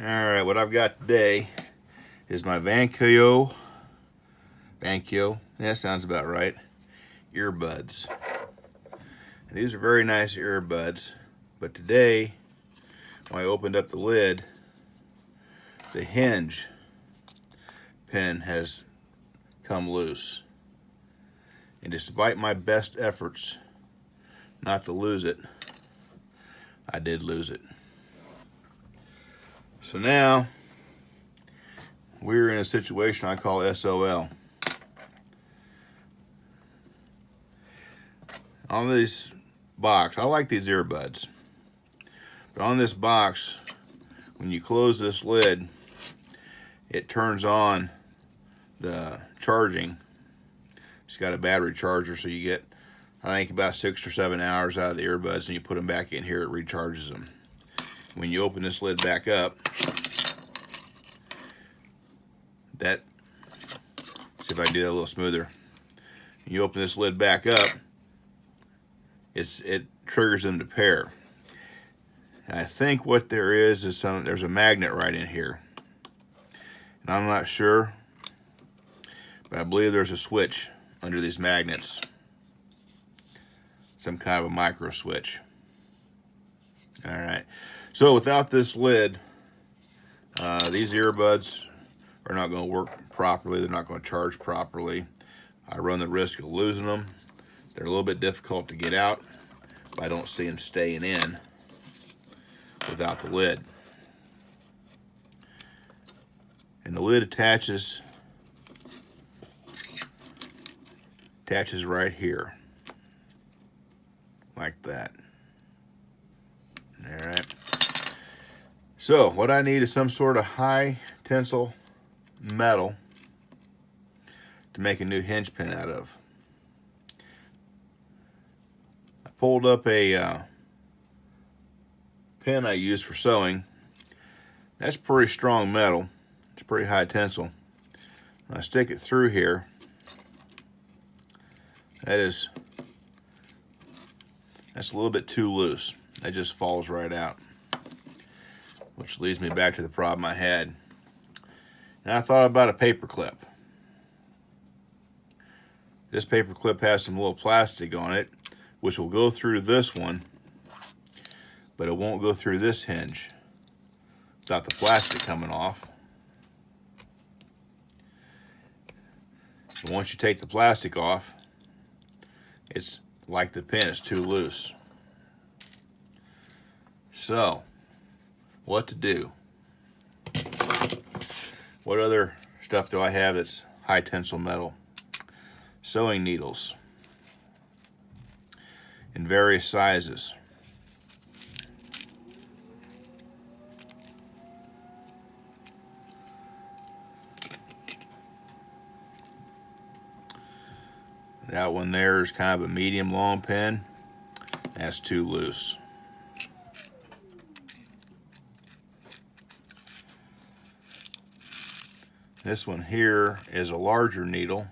Alright, what I've got today is my Vankyo, that sounds about right, earbuds. And these are very nice earbuds, but today, when I opened up the lid, the Hinge pin has come loose. And despite my best efforts not to lose it, I did lose it. So now, we're in a situation I call SOL. On this box, I like these earbuds, but on this box, when you close this lid, it turns on the charging. It's got a battery charger, so you get, I think, about 6 or 7 hours out of the earbuds, and you put them back in here, it recharges them. When you open this lid back up, see if I can do that a little smoother. When you open this lid back up, it triggers them to pair. And I think what there is there's a magnet right in here. And I'm not sure, but I believe there's a switch under these magnets. Some kind of a micro switch. All right. So without this lid, these earbuds are not going to work properly. They're not going to charge properly. I run the risk of losing them. They're a little bit difficult to get out, but I don't see them staying in without the lid. And the lid attaches right here, like that. All right. So what I need is some sort of high tensile metal to make a new hinge pin out of. I pulled up a pin I use for sewing. That's pretty strong metal. It's pretty high tensile. When I stick it through here, that's a little bit too loose. It just falls right out, which leads me back to the problem I had. And I thought about a paper clip. This paper clip has some little plastic on it, which will go through this one, but it won't go through this hinge without the plastic coming off. But once you take the plastic off, it's like the pin is too loose. So, what to do? What other stuff do I have that's high tensile metal? Sewing needles in various sizes. That one there is kind of a medium long pin. That's too loose. This one here is a larger needle.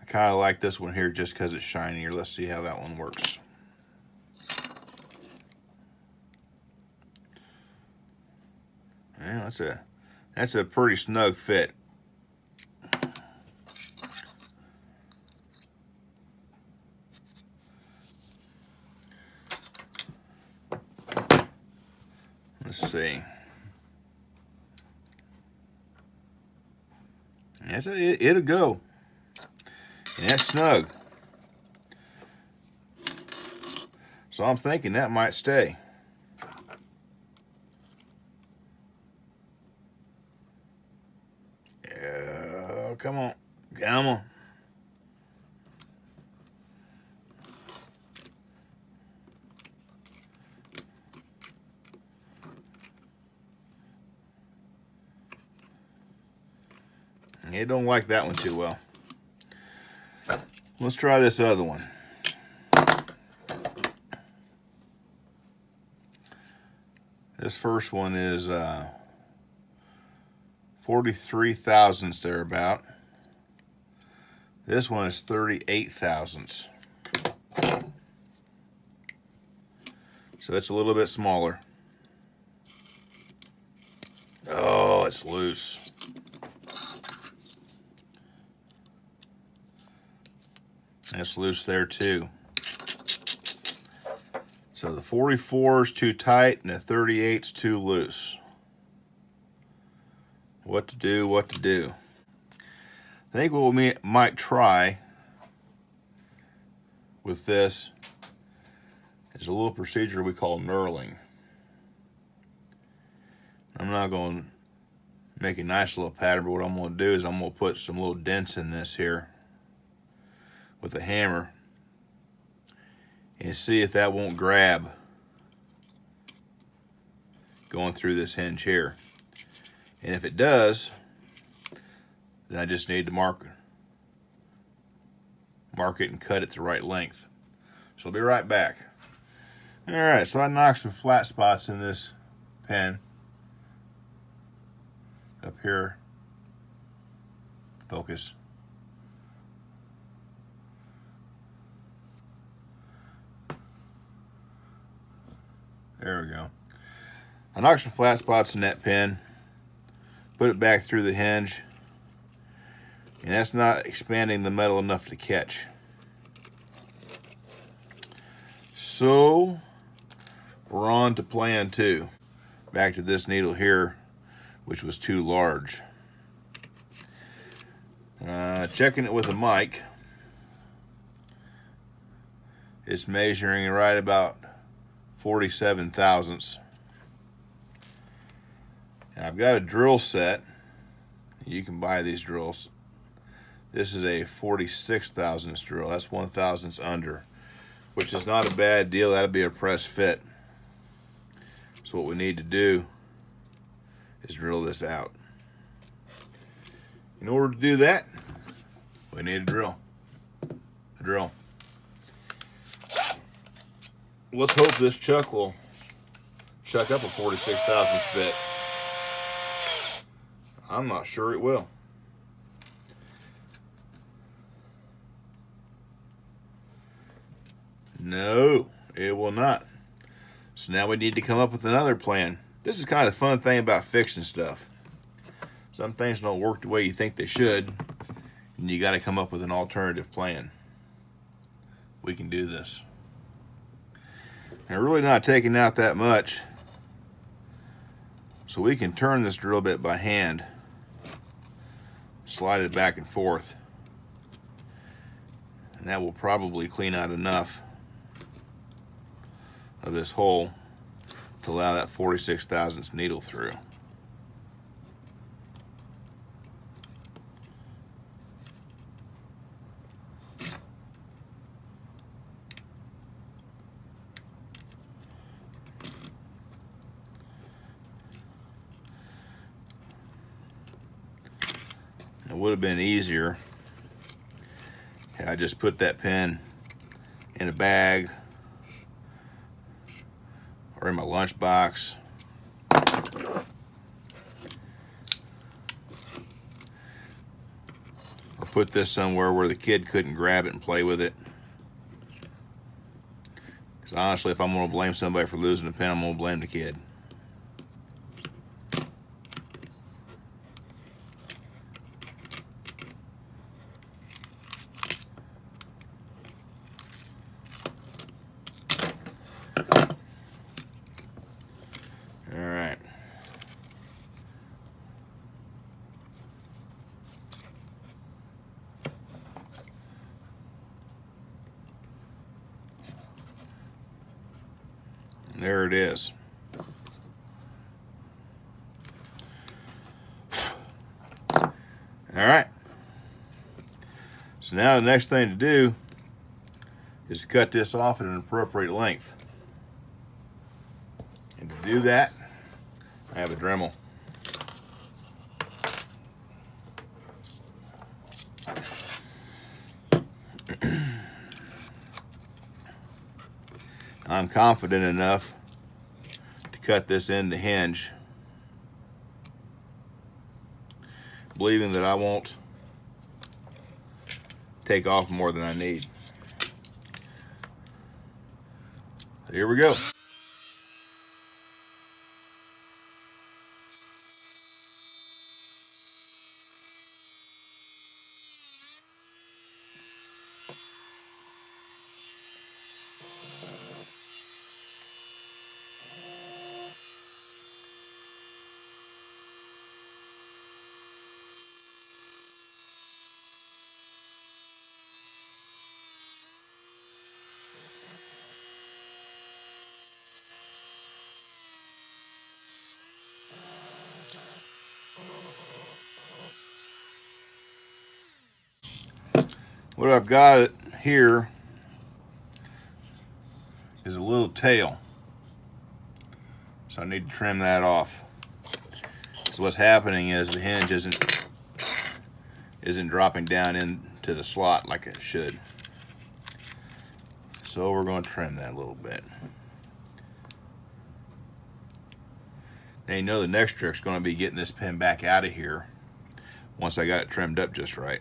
I kind of like this one here just because it's shinier. Let's see how that one works. Yeah, that's a pretty snug fit. Let's see. It'll go. And that's snug. So I'm thinking that might stay. Come on. Come on. It don't like that one too well. Let's try this other one. This first one is 43 thousandths thereabout. This one is 38 thousandths. So it's a little bit smaller. Oh, it's loose. And it's loose there too. So the 44 is too tight and the 38 is too loose. What to do, what to do. I think what we might try with this is a little procedure we call knurling. I'm not going to make a nice little pattern, but what I'm going to do is I'm going to put some little dents in this here with a hammer and see if that won't grab going through this hinge here. And if it does, then I just need to mark it and cut it the right length. So I'll be right back. All right, so I knocked some flat spots in this pen up here. Focus. There we go. I knocked some flat spots in that pen, put it back through the hinge, and that's not expanding the metal enough to catch. So we're on to plan 2. Back to this needle here, which was too large. Checking it with a mic, it's measuring right about 47 thousandths. And I've got a drill set. You can buy these drills. This is a 46 thousandths drill. That's 1 thousandths under, which is not a bad deal. That'll be a press fit. So what we need to do is drill this out. In order to do that, we need a drill. Let's hope this chuck will chuck up a 46 thousandths bit. I'm not sure it will. No, it will not. So now we need to come up with another plan. This is kind of the fun thing about fixing stuff. Some things don't work the way you think they should, and you got to come up with an alternative plan. We can do this. And we're really not taking out that much, so we can turn this drill bit by hand, slide it back and forth, and that will probably clean out enough of this hole to allow that 46 thousandths needle through. It would have been easier had I just put that pen in a bag or in my lunchbox. Or put this somewhere where the kid couldn't grab it and play with it. Because honestly, if I'm going to blame somebody for losing a pen, I'm going to blame the kid. There it is. All right. So now the next thing to do is to cut this off at an appropriate length. And to do that, I have a Dremel. I'm confident enough to cut this end to hinge, believing that I won't take off more than I need. So here we go. What I've got here is a little tail, so I need to trim that off. So what's happening is the hinge isn't dropping down into the slot like it should. So we're going to trim that a little bit. Now you know the next trick's going to be getting this pin back out of here once I got it trimmed up just right.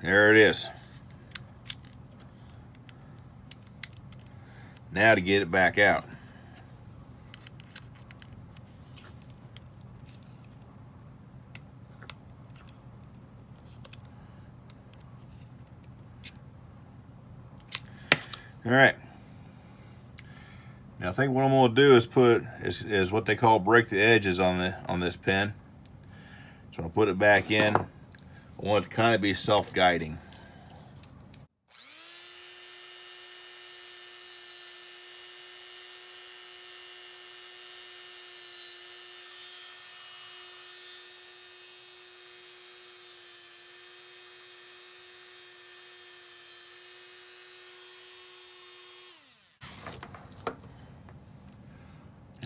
There it is. Now to get it back out. All right. Now I think what I'm going to do is is what they call break the edges on this pin. So I'll put it back in. I want it to kind of be self-guiding.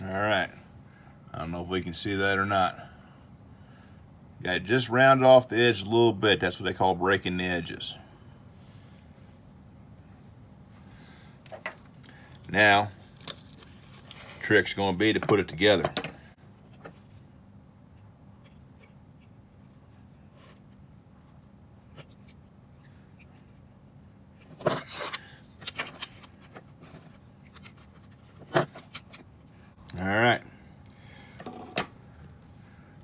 All right. I don't know if we can see that or not. Yeah, just round off the edge a little bit. That's what they call breaking the edges. Now, the trick's going to be to put it together. All right.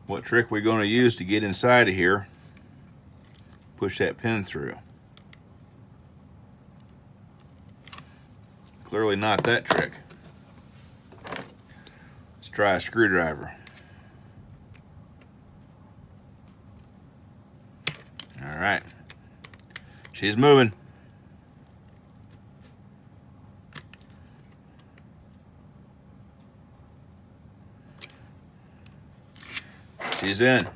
What trick we're going to use to get inside of here? Push that pin through. Clearly not that trick. Let's try a screwdriver. All right. She's moving. She's in.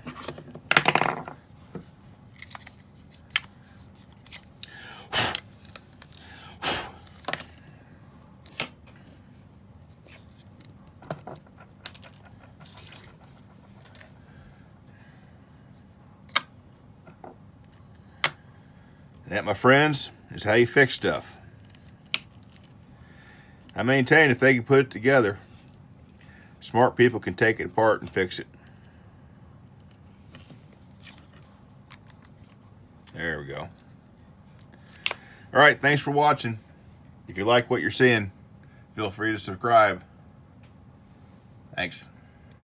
That, my friends, is how you fix stuff. I maintain if they can put it together, smart people can take it apart and fix it. There we go. All right, thanks for watching. If you like what you're seeing, feel free to subscribe. Thanks.